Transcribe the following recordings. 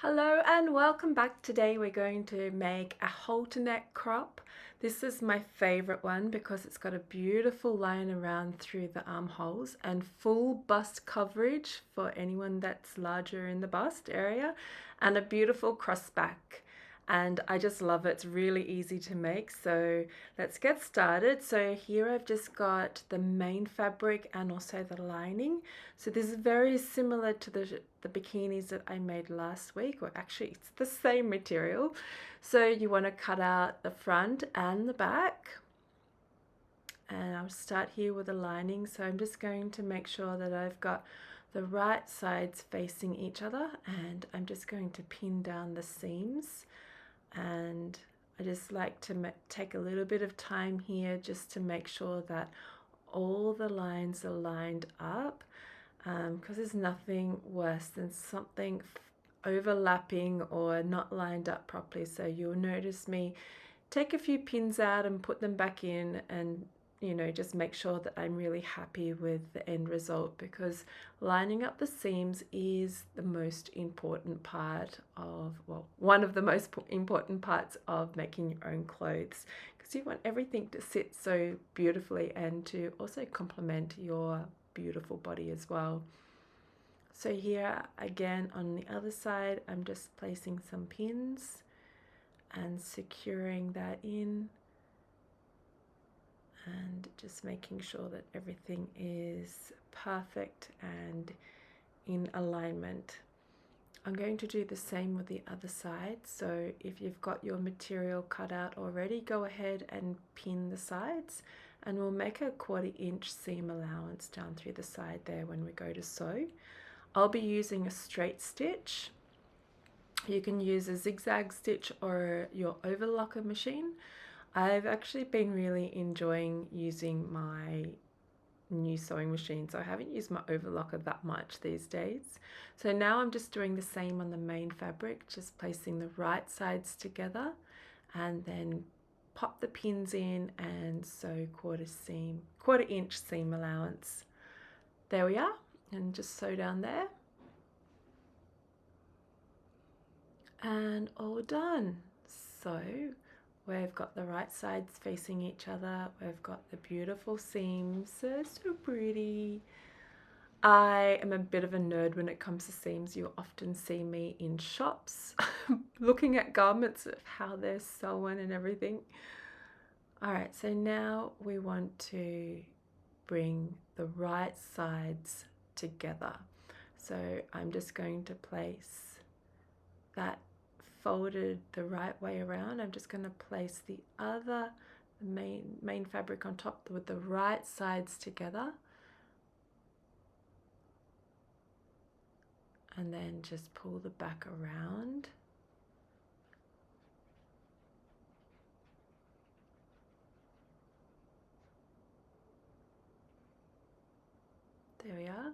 Hello and welcome back. Today we're going to make a halter neck crop. This is my favorite one because it's got a beautiful line around through the armholes and full bust coverage for anyone that's larger in the bust area, and a beautiful crossback. And I just love it. It's really easy to make. So let's get started. So here I've just got the main fabric and also the lining. So this is very similar to the bikinis that I made last week, or actually it's the same material. So you want to cut out the front and the back. And I'll start here with the lining. So I'm just going to make sure that I've got the right sides facing each other, and I'm just going to pin down the seams. And I just like to take a little bit of time here just to make sure that all the lines are lined up, because there's nothing worse than something overlapping or not lined up properly. So you'll notice me take a few pins out and put them back in, and just make sure that I'm really happy with the end result, because lining up the seams is the most important part of, well, one of the most important parts of making your own clothes, because you want everything to sit so beautifully and to also complement your beautiful body as well. So here again on the other side, I'm just placing some pins and securing that in, and just making sure that everything is perfect and in alignment. I'm going to do the same with the other side. So if you've got your material cut out already, go ahead and pin the sides, and we'll make a 1/4 inch seam allowance down through the side there when we go to sew. I'll be using a straight stitch. You can use a zigzag stitch or your overlocker machine. I've actually been really enjoying using my new sewing machine, so I haven't used my overlocker that much these days. So now I'm just doing the same on the main fabric, just placing the right sides together, and then pop the pins in and sew 1/4 inch seam allowance. There we are, and just sew down there. And all done. So we've got the right sides facing each other. We've got the beautiful seams. They're so pretty. I am a bit of a nerd when it comes to seams. You'll often see me in shops looking at garments of how they're sewn and everything. All right, so now we want to bring the right sides together. So I'm just going to place that folded the right way around. I'm just going to place the main fabric on top with the right sides together, and then just pull the back around. There we are.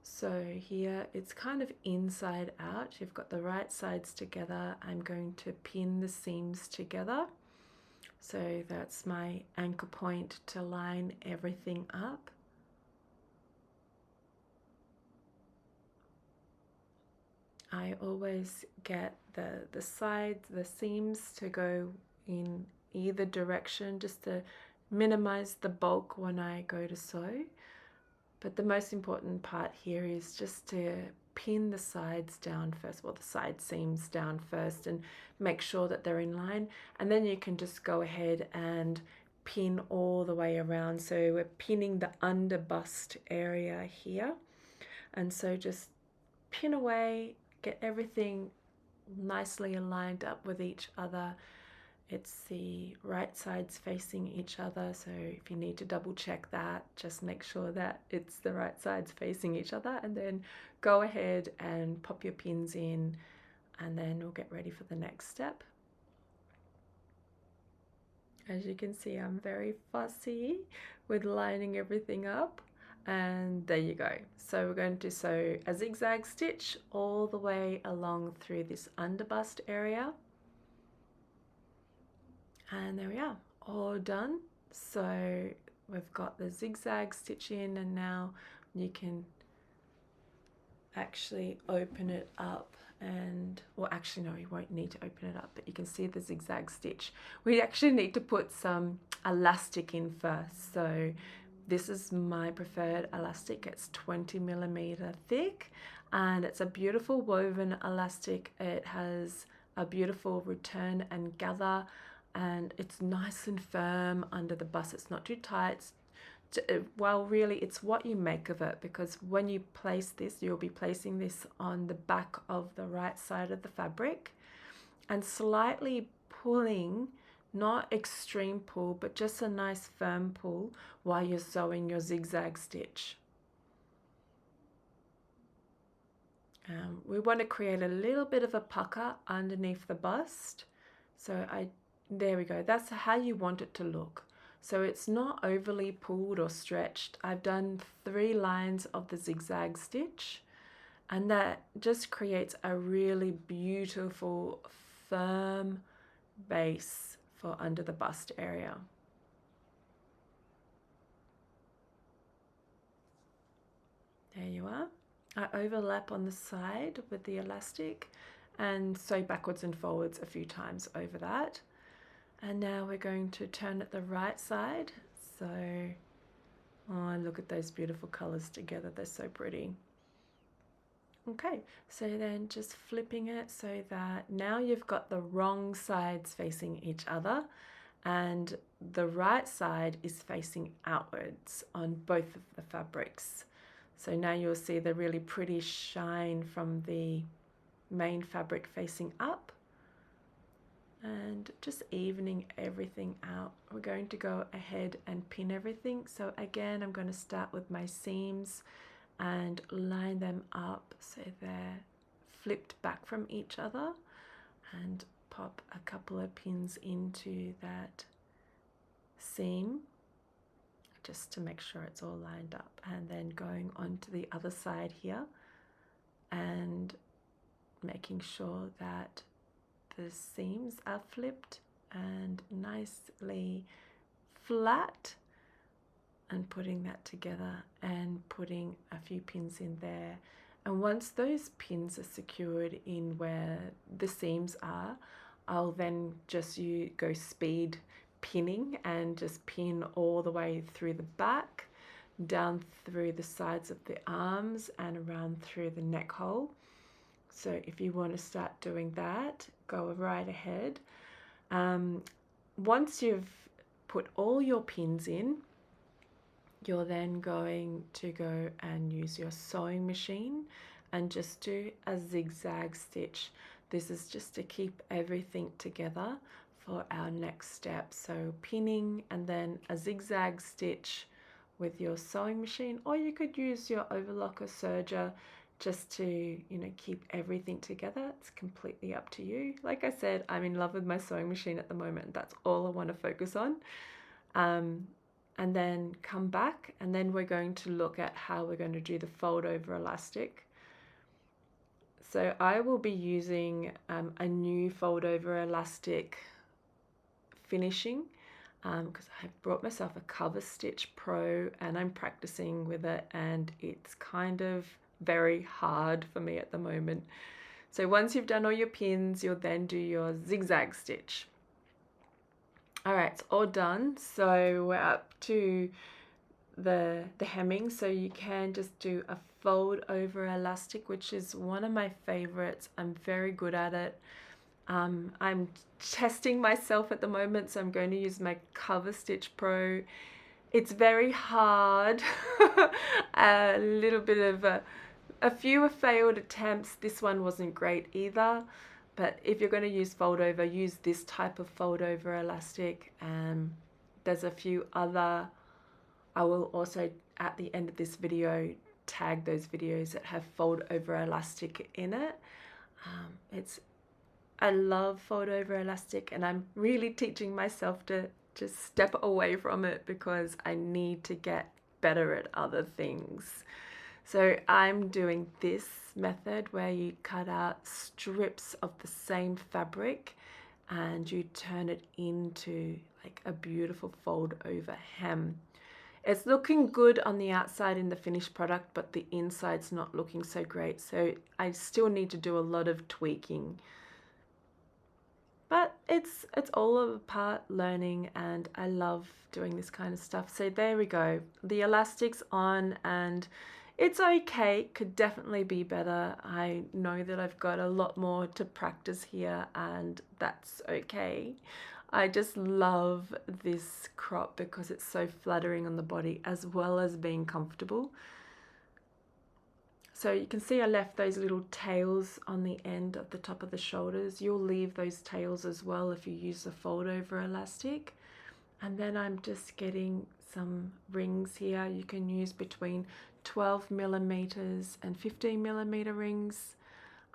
So here it's kind of inside out. You've got the right sides together. I'm going to pin the seams together. So that's my anchor point to line everything up. I always get the sides, the seams to go in either direction, just to minimize the bulk when I go to sew. But the most important part here is just to pin the sides down first, well, the side seams down first, and make sure that they're in line. And then you can just go ahead and pin all the way around. So we're pinning the under bust area here. And so just pin away, get everything nicely aligned up with each other. It's the right sides facing each other, so if you need to double check that, just make sure that it's the right sides facing each other, and then go ahead and pop your pins in, and then we'll get ready for the next step. As you can see, I'm very fussy with lining everything up, and there you go. So we're going to sew a zigzag stitch all the way along through this underbust area. And there we are, all done. So we've got the zigzag stitch in, and now you can actually open it up, and well, actually no, you won't need to open it up, but you can see the zigzag stitch. We actually need to put some elastic in first. So this is my preferred elastic. It's 20mm thick, and it's a beautiful woven elastic. It has a beautiful return and gather, and it's nice and firm under the bust. It's not too tight. Well, really, it's what you make of it, because when you place this, you'll be placing this on the back of the right side of the fabric and slightly pulling, not extreme pull, but just a nice firm pull while you're sewing your zigzag stitch. We want to create a little bit of a pucker underneath the bust. So there we go. That's how you want it to look. So it's not overly pulled or stretched. I've done 3 lines of the zigzag stitch, and that just creates a really beautiful, firm base for under the bust area. There you are. I overlap on the side with the elastic and sew backwards and forwards a few times over that. And now we're going to turn it the right side. So, oh, look at those beautiful colors together. They're so pretty. Okay, so then just flipping it so that now you've got the wrong sides facing each other, and the right side is facing outwards on both of the fabrics. So now you'll see the really pretty shine from the main fabric facing up, and just evening everything out. We're going to go ahead and pin everything. So again, I'm going to start with my seams and line them up so they're flipped back from each other, and pop a couple of pins into that seam just to make sure it's all lined up, and then going on to the other side here and making sure that the seams are flipped and nicely flat, and putting that together and putting a few pins in there. And once those pins are secured in where the seams are, I'll then just go speed pinning and just pin all the way through the back, down through the sides of the arms and around through the neck hole. So if you want to start doing that, go right ahead. Once you've put all your pins in, you're then going to go and use your sewing machine and just do a zigzag stitch. This is just to keep everything together for our next step. So pinning and then a zigzag stitch with your sewing machine, or you could use your overlock or serger just to, keep everything together. It's completely up to you. Like I said, I'm in love with my sewing machine at the moment. That's all I want to focus on. And then come back, and then we're going to look at how we're going to do the fold over elastic. So I will be using a new fold over elastic finishing, because I've brought myself a Cover Stitch Pro and I'm practicing with it, and it's kind of very hard for me at the moment. So once you've done all your pins, you'll then do your zigzag stitch. All right, it's all done. So we're up to the hemming. So you can just do a fold over elastic, which is one of my favorites. I'm very good at it. I'm testing myself at the moment, so I'm going to use my Cover Stitch Pro. It's very hard. A little bit of a few failed attempts. This one wasn't great either. But if you're going to use fold over, use this type of fold over elastic. There's a few other, I will also at the end of this video tag those videos that have fold over elastic in it. I love fold over elastic, and I'm really teaching myself to just step away from it because I need to get better at other things. So I'm doing this method where you cut out strips of the same fabric and you turn it into like a beautiful fold over hem. It's looking good on the outside in the finished product, but the inside's not looking so great. So I still need to do a lot of tweaking. But it's all about learning, and I love doing this kind of stuff. So there we go. The elastic's on and it's okay. Could definitely be better. I know that I've got a lot more to practice here, and that's okay. I just love this crop because it's so flattering on the body as well as being comfortable. So you can see I left those little tails on the end of the top of the shoulders. You'll leave those tails as well if you use the fold over elastic. And then I'm just getting some rings here. You can use between 12 millimeters and 15 millimeter rings.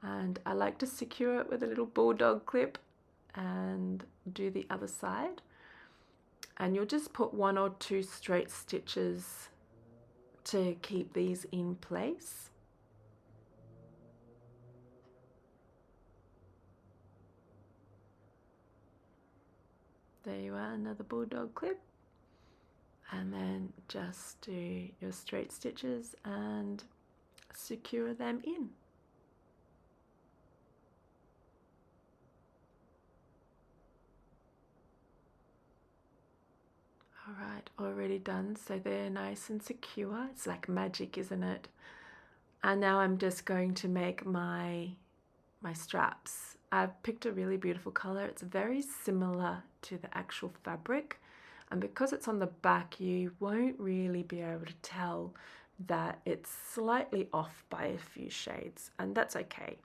And I like to secure it with a little bulldog clip and do the other side. And you'll just put 1 or 2 straight stitches to keep these in place. There you are, another bulldog clip. And then just do your straight stitches and secure them in. All right, already done. So they're nice and secure. It's like magic, isn't it? And now I'm just going to make my straps. I've picked a really beautiful color. It's very similar to the actual fabric. And because it's on the back, you won't really be able to tell that it's slightly off by a few shades, and that's okay.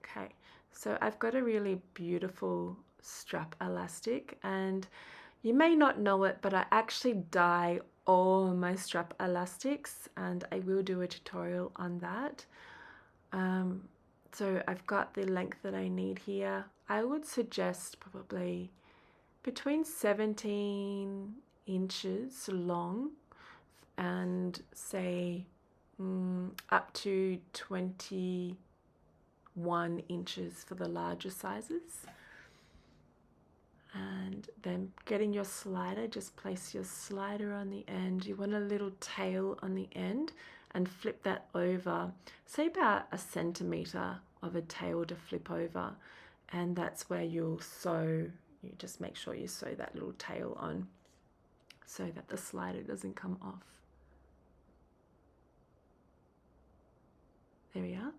Okay, so I've got a really beautiful strap elastic, and you may not know it, but I actually dye all my strap elastics, and I will do a tutorial on that. So I've got the length that I need here. I would suggest probably between 17 inches long and say up to 21 inches for the larger sizes. And then getting your slider, just place your slider on the end. You want a little tail on the end and flip that over, say about 1 centimeter of a tail to flip over, and that's where you'll sew. You just make sure you sew that little tail on so that the slider doesn't come off. There we are.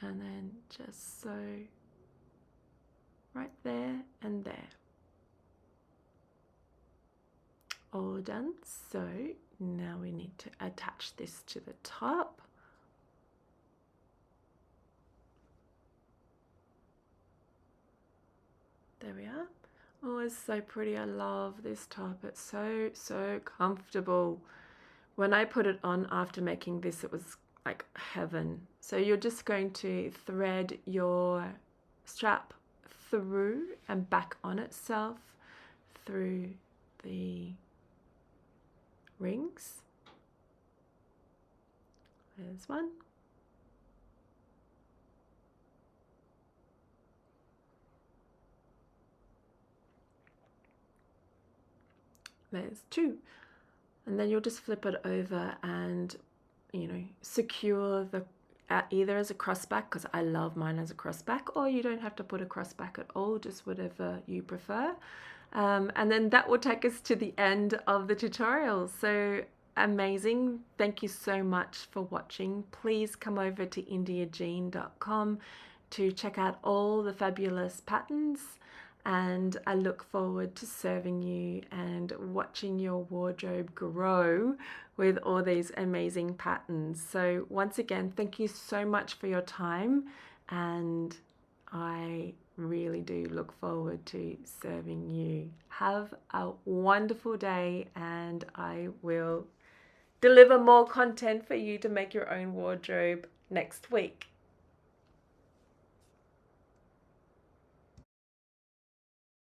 And then just sew right there and there. All done. So now we need to attach this to the top. There we are. Oh, it's so pretty. I love this top. It's so comfortable. When I put it on after making this, it was like heaven. So you're just going to thread your strap through and back on itself through the rings. There's one. There's 2. And then you'll just flip it over and, secure the either as a crossback, because I love mine as a crossback, or you don't have to put a crossback at all, just whatever you prefer. And then that will take us to the end of the tutorial. So amazing. Thank you so much for watching. Please come over to indiajean.com to check out all the fabulous patterns, and I look forward to serving you and watching your wardrobe grow with all these amazing patterns. So once again, thank you so much for your time, and I really do look forward to serving you. Have a wonderful day, and I will deliver more content for you to make your own wardrobe next week.